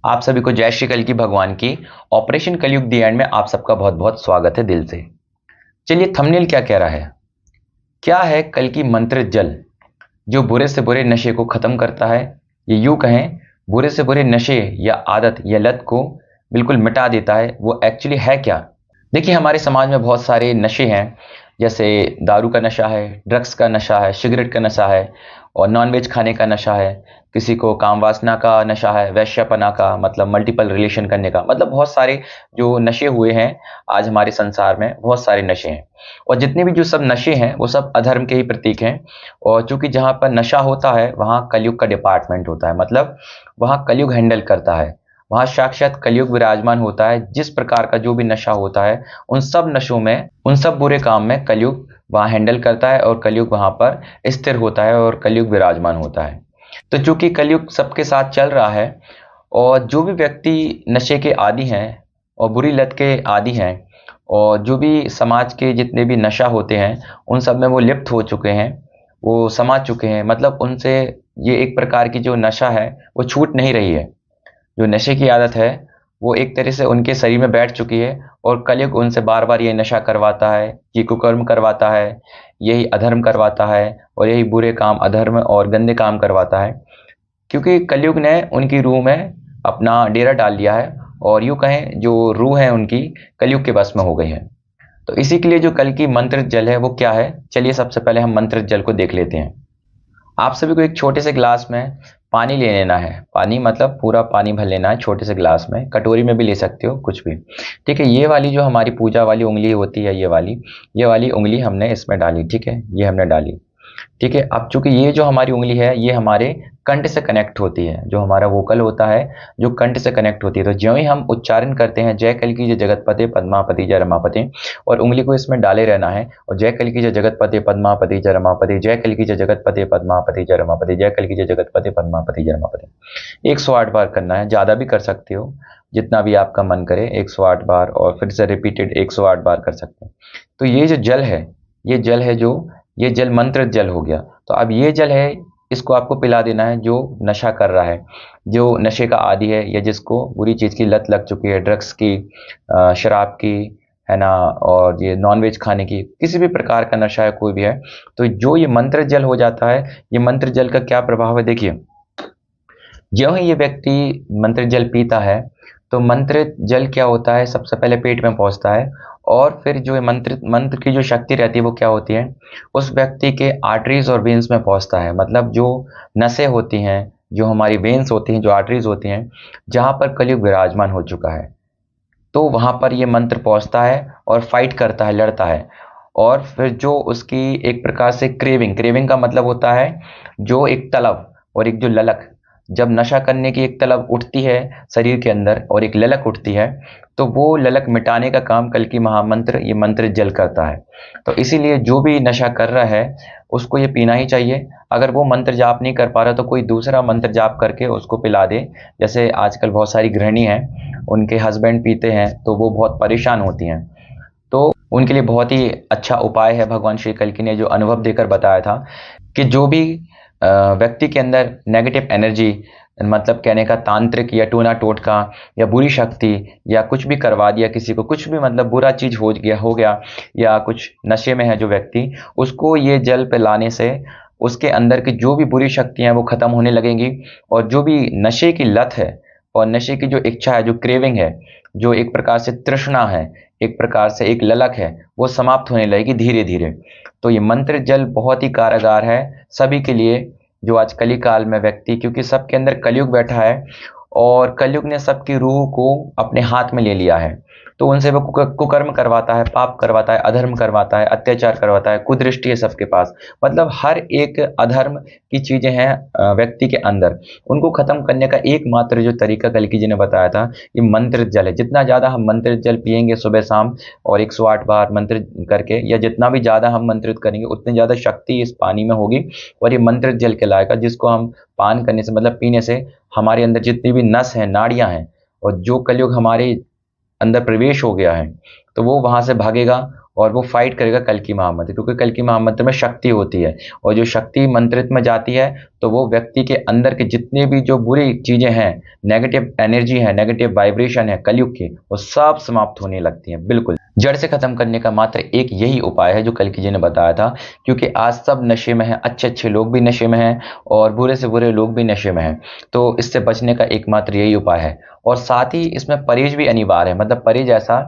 आप सभी को जय श्री कल की भगवान की ऑपरेशन कलयुग दी एंड में आप सबका बहुत बहुत स्वागत है दिल से। चलिए, थंबनेल क्या कह रहा है? क्या है कल की मंत्रित जल जो बुरे से बुरे नशे को खत्म करता है? ये यूं कहें, बुरे से बुरे नशे या आदत या लत को बिल्कुल मिटा देता है। वो एक्चुअली है क्या? देखिए, हमारे समाज में बहुत सारे नशे हैं। जैसे दारू का नशा है, ड्रग्स का नशा है, सिगरेट का नशा है और नॉनवेज खाने का नशा है। किसी को काम वासना का नशा है, वैश्यपना का मतलब मल्टीपल रिलेशन करने का, मतलब बहुत सारे जो नशे हुए हैं आज हमारे संसार में, बहुत सारे नशे हैं। और जितने भी जो सब नशे हैं वो सब अधर्म के ही प्रतीक हैं। और चूंकि जहां पर नशा होता है वहां कलयुग का डिपार्टमेंट होता है, मतलब वहां कलयुग हैंडल करता है। वहां साक्षात कलयुग विराजमान होता है। जिस प्रकार का जो भी नशा होता है उन सब नशों में, उन सब बुरे काम में कलयुग वहां हैंडल करता है और कलयुग वहां पर स्थिर होता है और कलयुग विराजमान होता है। तो चूंकि कलयुग सबके साथ चल रहा है और जो भी व्यक्ति नशे के आदी हैं और बुरी लत के आदी हैं और जो भी समाज के जितने भी नशा होते हैं उन सब में वो लिप्त हो चुके हैं, वो समा चुके हैं। मतलब उनसे ये एक प्रकार की जो नशा है वो छूट नहीं रही है। जो नशे की आदत है वो एक तरह से उनके शरीर में बैठ चुकी है और कलयुग उनसे बार बार ये नशा करवाता है, ये कुकर्म करवाता है, यही अधर्म करवाता है और यही बुरे काम, अधर्म और गंदे काम करवाता है। क्योंकि कलयुग ने उनकी रूह में अपना डेरा डाल लिया है और यूं कहें जो रूह है उनकी कलयुग के बस में हो गई है। तो इसी के लिए जो कल की मंत्रित जल है वो क्या है, चलिए सबसे पहले हम मंत्रित जल को देख लेते हैं। आप सभी को एक छोटे से गिलास में पानी ले लेना है। पानी मतलब पूरा पानी भर लेना है छोटे से गिलास में, कटोरी में भी ले सकते हो, कुछ भी। ठीक है, ये वाली जो हमारी पूजा वाली उंगली होती है, ये वाली उंगली हमने इसमें डाली। ठीक है, ये हमने डाली। ठीक है, अब चूंकि ये जो हमारी उंगली है ये हमारे कंठ से कनेक्ट होती है, जो हमारा वोकल होता है जो कंठ से कनेक्ट होती है। तो ज्यों ही हम उच्चारण करते हैं जय कल की जय जगतपते पद्मापति जय रमापति, और उंगली को इसमें डाले रहना है और जय कल की जय जगतपते पद्मापति जय रमापति, जय कल की जय जगतपते पद्मापति जय रमापति, जय कल की जय जगतपते पद्मापति जय रमापति। 108 बार करना है, ज़्यादा भी कर सकते हो, जितना भी आपका मन करे। 108 बार और फिर से रिपीटेड 108 बार कर सकते हो। तो ये जो जल है, ये जल है जो, ये जल मंत्र जल हो गया। तो अब ये जल है, इसको आपको पिला देना है जो नशा कर रहा है, जो नशे का आदी है या जिसको बुरी चीज़ की लत लग चुकी है, ड्रग्स की, शराब की, है ना, और ये नॉनवेज खाने की, किसी भी प्रकार का नशा है कोई भी है। तो जो ये मंत्र जल हो जाता है, ये मंत्र जल का क्या प्रभाव है देखिए। ज्यों ही ये व्यक्ति मंत्र जल पीता है तो मंत्र जल क्या होता है, सबसे पहले पेट में पहुंचता है और फिर जो मंत्र मंत्र की जो शक्ति रहती है वो क्या होती है, उस व्यक्ति के आर्टरीज और वेन्स में पहुंचता है। मतलब जो नसें होती हैं, जो हमारी वेन्स होती हैं, जो आर्टरीज होती हैं, जहां पर कलयुग विराजमान हो चुका है, तो वहां पर ये मंत्र पहुंचता है और फाइट करता है, लड़ता है। और फिर जो उसकी एक प्रकार से क्रेविंग, क्रेविंग का मतलब होता है जो एक तलब और एक जो ललक, जब नशा करने की एक तलब उठती है शरीर के अंदर और एक ललक उठती है, तो वो ललक मिटाने का काम कल की महामंत्र ये मंत्र जल करता है। तो इसीलिए जो भी नशा कर रहा है उसको ये पीना ही चाहिए। अगर वो मंत्र जाप नहीं कर पा रहा तो कोई दूसरा मंत्र जाप करके उसको पिला दे। जैसे आजकल बहुत सारी गृहिणी हैं, उनके हस्बैंड पीते हैं तो वो बहुत परेशान होती हैं, तो उनके लिए बहुत ही अच्छा उपाय है, भगवान श्री कल्कि ने जो अनुभव देकर बताया था कि जो भी व्यक्ति के अंदर नेगेटिव एनर्जी, मतलब कहने का तांत्रिक या टूना टोटका या बुरी शक्ति या कुछ भी करवा दिया किसी को, कुछ भी मतलब बुरा चीज हो गया या कुछ नशे में है जो व्यक्ति, उसको ये जल पिलाने से उसके अंदर की जो भी बुरी शक्तियां हैं वो खत्म होने लगेंगी। और जो भी नशे की लत है और नशे की जो इच्छा है, जो क्रेविंग है, जो एक प्रकार से तृष्णा है, एक प्रकार से एक ललक है, वो समाप्त होने लगेगी धीरे धीरे। तो ये मंत्र जल बहुत ही कारगर है सभी के लिए, जो आज कली काल में व्यक्ति, क्योंकि सबके अंदर कलयुग बैठा है और कलयुग ने सबकी रूह को अपने हाथ में ले लिया है। तो उनसे वो कुकर्म करवाता है, पाप करवाता है, अधर्म करवाता है, अत्याचार करवाता है, कुदृष्टि है सबके पास। मतलब हर एक अधर्म की चीजें हैं व्यक्ति के अंदर, उनको खत्म करने का एकमात्र जो तरीका कल्कि जी ने बताया था ये मंत्रित जल है। जितना ज्यादा हम मंत्रित जल पिएंगे सुबह शाम और 108 बार मंत्रित करके, या जितना भी ज्यादा हम मंत्रित करेंगे उतनी ज्यादा शक्ति इस पानी में होगी और ये मंत्रित जल कहलाएगा, जिसको हम पान करने से, मतलब पीने से, हमारे अंदर जितनी भी नस है, नाड़ियां हैं और जो कलयुग हमारे अंदर प्रवेश हो गया है तो वो वहां से भागेगा और वो फाइट करेगा कल्कि महामंत्र, क्योंकि कल्कि महामंत्र में शक्ति होती है, और जो शक्ति मंत्रित में जाती है तो वो व्यक्ति के अंदर के जितने भी जो बुरी चीजें हैं, नेगेटिव एनर्जी है, नेगेटिव वाइब्रेशन है कलयुग की, वो सब समाप्त होने लगती हैं। बिल्कुल जड़ से खत्म करने का मात्र एक यही उपाय है जो कल्कि जी ने बताया था, क्योंकि आज सब नशे में हैं, अच्छे अच्छे लोग भी नशे में हैं और बुरे से बुरे लोग भी नशे में हैं। तो इससे बचने का एकमात्र यही उपाय है, और साथ ही इसमें परहेज भी अनिवार्य है। मतलब परहेज ऐसा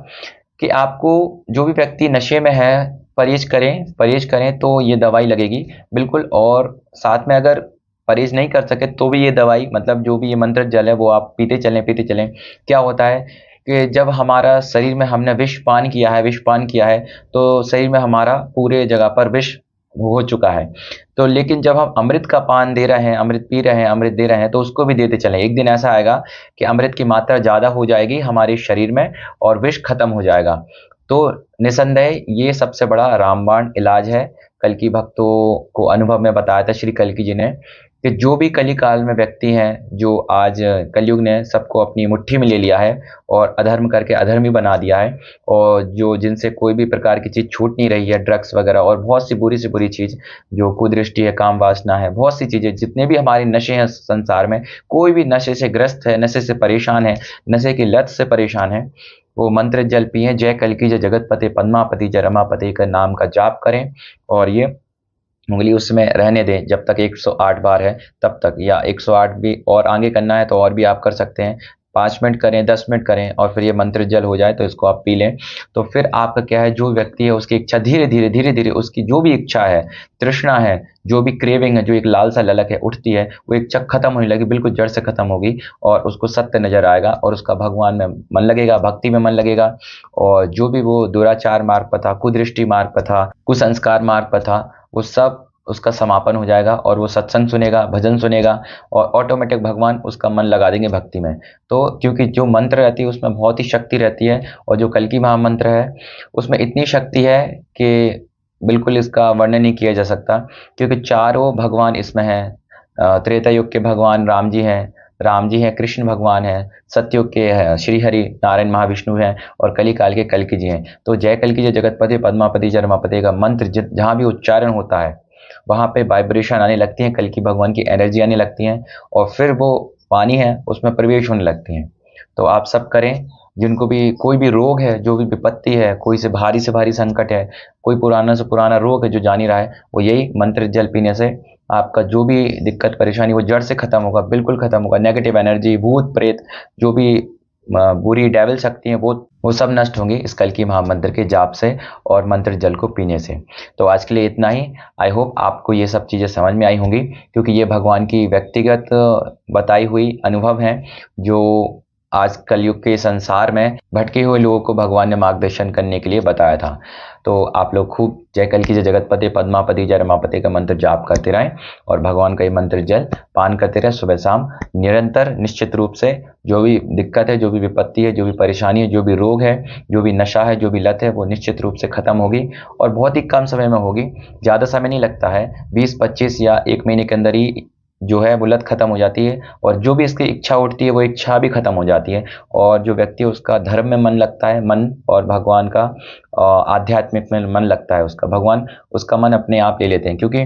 कि आपको, जो भी व्यक्ति नशे में है, परहेज करें तो ये दवाई लगेगी बिल्कुल। और साथ में अगर परहेज नहीं कर सके तो भी ये दवाई, मतलब जो भी ये मंत्र जल है वो आप पीते चलें। क्या होता है कि जब हमारा शरीर में हमने विष पान किया है तो शरीर में हमारा पूरे जगह पर विष हो चुका है। तो लेकिन जब हम अमृत का पान दे रहे हैं, अमृत पी रहे हैं, अमृत दे रहे हैं, तो उसको भी देते चलें। एक दिन ऐसा आएगा कि अमृत की मात्रा ज़्यादा हो जाएगी हमारे शरीर में और विष खत्म हो जाएगा। तो निसंदेह ये सबसे बड़ा रामबाण इलाज है। कल्कि भक्तों को अनुभव में बताया था श्री कल्कि जी ने कि जो भी कली काल में व्यक्ति हैं, जो आज कलयुग ने सबको अपनी मुट्ठी में ले लिया है और अधर्म करके अधर्मी बना दिया है, और जो जिनसे कोई भी प्रकार की चीज़ छूट नहीं रही है, ड्रग्स वगैरह और बहुत सी बुरी चीज़, जो कुदृष्टि है, काम वासना है, बहुत सी चीज़ें, जितने भी हमारे नशे हैं संसार में, कोई भी नशे से ग्रस्त है, नशे से परेशान है, नशे की लत से परेशान है, वो मंत्र जल पिए। जय कल्कि जय जगतपते पद्मापति जय रमापति का नाम का जाप करें, और ये उंगली उसमें रहने दें जब तक 108 बार है तब तक, या 108 भी और आगे करना है तो और भी आप कर सकते हैं। 5 मिनट करें, 10 मिनट करें, और फिर ये मंत्र जल हो जाए तो इसको आप पी लें। तो फिर आपका क्या है, जो व्यक्ति है उसकी इच्छा धीरे धीरे उसकी जो भी इच्छा है, तृष्णा है, जो भी क्रेविंग है, जो एक लालसा ललक है उठती है, वो इच्छा खत्म होने लगी, बिल्कुल जड़ से खत्म होगी, और उसको सत्य नजर आएगा और उसका भगवान में मन लगेगा, भक्ति में मन लगेगा। और जो भी वो दुराचार मार्ग पर था, कुदृष्टि मार्ग पर था, कुसंस्कार मार्ग पर था, वो सब उसका समापन हो जाएगा, और वो सत्संग सुनेगा, भजन सुनेगा, और ऑटोमेटिक भगवान उसका मन लगा देंगे भक्ति में। तो क्योंकि जो मंत्र रहती है उसमें बहुत ही शक्ति रहती है, और जो कल्कि महामंत्र है उसमें इतनी शक्ति है कि बिल्कुल इसका वर्णन नहीं किया जा सकता, क्योंकि चारों भगवान इसमें हैं। त्रेता युग के भगवान राम जी हैं, कृष्ण भगवान हैं, सतयुग के श्री हरि नारायण महाविष्णु हैं, और कली काल के कल्कि जी हैं। तो जय कल्कि जय जगतपति पद्मापति जय रमापति का मंत्र जहाँ भी उच्चारण होता है वहाँ पे वाइब्रेशन आने लगती है, कल्कि भगवान की एनर्जी आने लगती है, और फिर वो पानी है उसमें प्रवेश होने लगती हैं। तो आप सब करें। जिनको भी कोई भी रोग है, जो भी विपत्ति है, कोई से भारी संकट है, कोई पुराना से पुराना रोग है जो जान ही रहा है, वो यही मंत्र जल पीने से आपका जो भी दिक्कत परेशानी वो जड़ से खत्म होगा, बिल्कुल खत्म होगा। नेगेटिव एनर्जी, भूत प्रेत, जो भी बुरी डेविल शक्ति है, वो सब नष्ट होंगी इस कल्कि महामंत्र के जाप से और मंत्र जल को पीने से। तो आज के लिए इतना ही। आई होप आपको ये सब चीज़ें समझ में आई होंगी, क्योंकि ये भगवान की व्यक्तिगत बताई हुई अनुभव हैं, जो आज कलयुग के संसार में भटके हुए लोगों को भगवान ने मार्गदर्शन करने के लिए बताया था। तो आप लोग खूब जय कल्कि जय जगतपति पद्मापति जय रमापति का मंत्र जाप करते रहें, और भगवान का ये मंत्र जल पान करते रहें सुबह शाम निरंतर। निश्चित रूप से जो भी दिक्कत है, जो भी विपत्ति है, जो भी परेशानी है, जो भी रोग है, जो भी नशा है, जो भी लत है, वो निश्चित रूप से खत्म होगी, और बहुत ही कम समय में होगी। ज़्यादा समय नहीं लगता है, 20-25 या 1 महीने के अंदर ही जो है वो लत खत्म हो जाती है, और जो भी इसकी इच्छा उठती है वो इच्छा भी खत्म हो जाती है, और जो व्यक्ति उसका धर्म में मन लगता है, मन और भगवान का आध्यात्मिक में मन लगता है, उसका भगवान उसका मन अपने आप ले लेते हैं, क्योंकि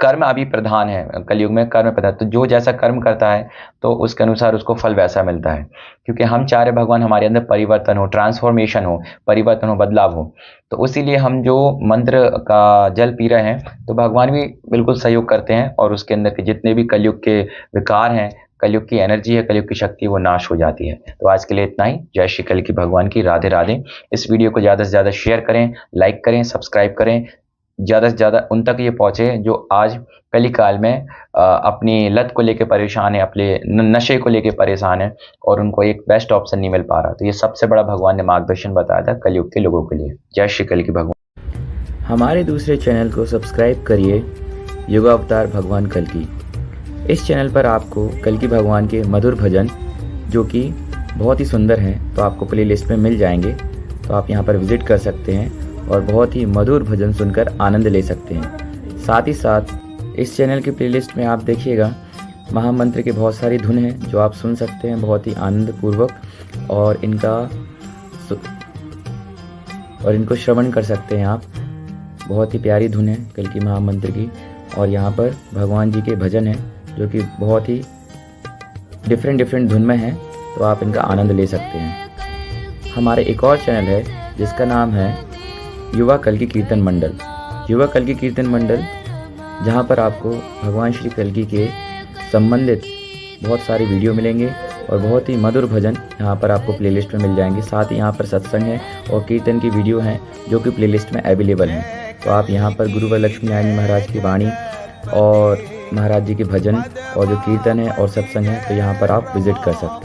कर्म अभी प्रधान है कलयुग में, कर्म प्रधान। तो जो जैसा कर्म करता है तो उसके अनुसार उसको फल वैसा मिलता है, क्योंकि हम चाह रहे भगवान हमारे अंदर परिवर्तन हो, ट्रांसफॉर्मेशन हो, परिवर्तन हो, बदलाव हो। तो इसीलिए हम जो मंत्र का जल पी रहे हैं तो भगवान भी बिल्कुल सहयोग करते हैं, और उसके अंदर के जितने भी कलयुग के विकार हैं, कलयुग की एनर्जी है, कलयुग की शक्ति, वो नाश हो जाती है। तो आज के लिए इतना ही। जय श्री कल्कि भगवान की। राधे राधे। इस वीडियो को ज़्यादा से ज़्यादा शेयर करें, लाइक करें, सब्सक्राइब करें, ज़्यादा से ज़्यादा उन तक ये पहुँचे जो आज कली काल में अपनी लत को लेकर परेशान है, अपने नशे को लेकर परेशान है, और उनको एक बेस्ट ऑप्शन नहीं मिल पा रहा। तो ये सबसे बड़ा भगवान ने मार्गदर्शन बताया था कलयुग के लोगों के लिए। जय श्री कल्कि भगवान। हमारे दूसरे चैनल को सब्सक्राइब करिए, युगावतार भगवान कल्कि। इस चैनल पर आपको कल्कि भगवान के मधुर भजन, जो कि बहुत ही सुंदर हैं, तो आपको प्लेलिस्ट में मिल जाएंगे। तो आप यहाँ पर विजिट कर सकते हैं और बहुत ही मधुर भजन सुनकर आनंद ले सकते हैं। साथ ही साथ इस चैनल की प्लेलिस्ट में आप देखिएगा महामंत्र के बहुत सारी धुन हैं जो आप सुन सकते हैं बहुत ही आनंदपूर्वक, और इनका और इनको श्रवण कर सकते हैं आप। बहुत ही प्यारी धुन है कल्की महामंत्र की, और यहाँ पर भगवान जी के भजन हैं जो कि बहुत ही डिफरेंट धुन में हैं, तो आप इनका आनंद ले सकते हैं। हमारे एक और चैनल है जिसका नाम है युवा कल्की कीर्तन मंडल। युवा कल्की कीर्तन मंडल, जहाँ पर आपको भगवान श्री कल्की के संबंधित बहुत सारे वीडियो मिलेंगे और बहुत ही मधुर भजन यहाँ पर आपको प्लेलिस्ट में मिल जाएंगे। साथ ही यहाँ पर सत्संग है और कीर्तन की वीडियो हैं जो कि प्लेलिस्ट में अवेलेबल हैं। तो आप यहाँ पर गुरु वरलक्ष्मी नारायण महाराज की वाणी और महाराज जी के भजन और जो कीर्तन है और सत्संग है, तो यहाँ पर आप विजिट कर सकते हैं।